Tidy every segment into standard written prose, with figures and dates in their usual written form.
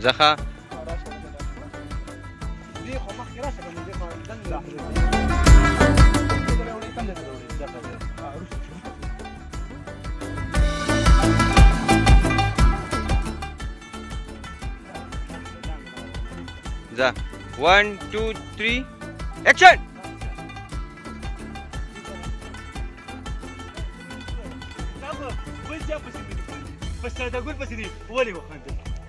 ځخه دې خو مخکې راشه کنه دې خو دنګ لا ځه 1 2 3 اکشن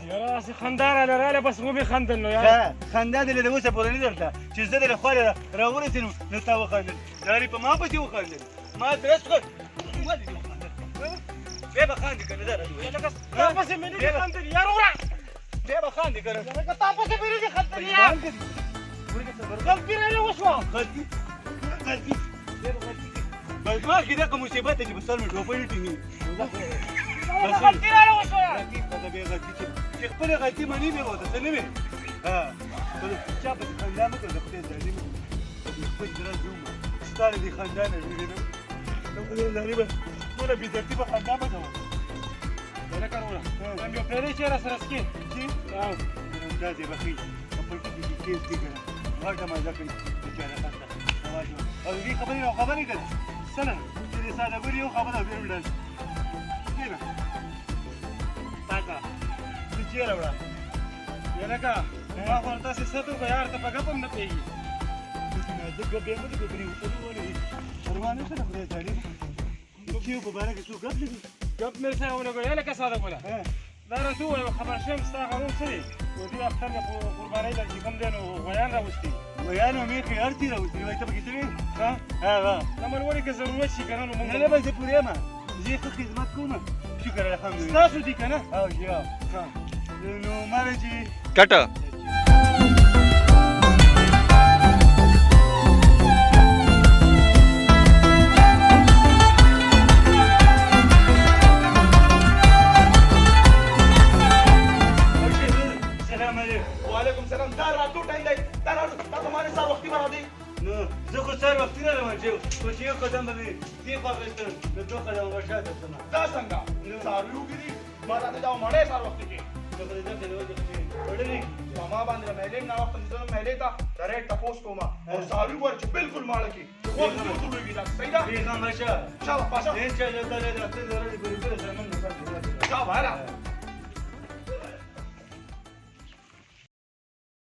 یاره هسې خندا راله راله بس ومې خندل نو یاره خندا دې له اوسه پورې نه درته چې زه دې له خوا راورسېدم نو تا وخندل ګارې په ما پسې وخندل ما درس کړ ولې دې وخندل بیا به خاندې که نه ده لکه ستا پسې مې نه دي خندل یاره وړه بیا به خاندې که نه لکه تا پسې مې نه دي خندل یاره غلطي رانه وشوه غلطي بس ما کې دغه مصیبت دی چې په سر مې ټوپۍ نه ټینګېږي غلطي رانه وشوه چې خپلې غلطي مني بیا ورته څه نه وي چا پسې خندا مه کړه د خدای زاري مه کړه خپل زړه زومه ستا له دې خندا نه وېرېږم د خدای زاري به ټوله بې ترتیبه خندا مه کوه لکه وروڼه هم یو پیالې چې را سره څکې چې دا دې بخي په پټي کې کیس کې کړه غټه مزه کوي بیچاره خسته او دې خبرې نو خبرې کړه سره چې دې ساده ګوري یو خبره بیا وړل کېنه پاکه ته چیرې وړه لکه ما خو تاسې ستو که یار ته په ګپ هم نه پوهېږي زه ګپ بیا مه دې ګپري وتلو ولې پروا نه شه د خدای زاري کیو په باره کې څوک ګپ لګي ګپ مې سره ونه کړ لکه ساده ګوله دا راته ووایه خبر شوم ستا غرور څه دی و دې اختر مې قربانۍ ته چې کوم دی نو غویان راوستي ویانو مې خیار تي راوستي وایي ته پکې څه وې نه من ولې که ضرورت شي که نه نو مونږ نه به زه پوره یم زه ښه خدمت کوم شکر الحمدلله ستاسو دي که نه او یا نو ماله چې کټه وعلیکم سلام دا راتلو ټایم دی دا راځو دا ته مانه سهار وختي به راځئ نو زه خو سهار وختي رالم چې خو چې یو قدم به مې دې خوا اخیسته نو دوه قدمه به شاته تلم دا څنګه څاروي وګړي ما راته دا مړی سهار وختي کې نو په دې ځکه د وجې وړلې په ما باندې مېلې نه وخت زه مېلې ته ډایرکټ تپوس کوم او څاروي ور چې بالکل ماړه کې وخت دې ټولوي دا صحیح ده پیغام راشه شابه پاشا دې چې له دې راته زره دې ګورې سره من نه شابه هلا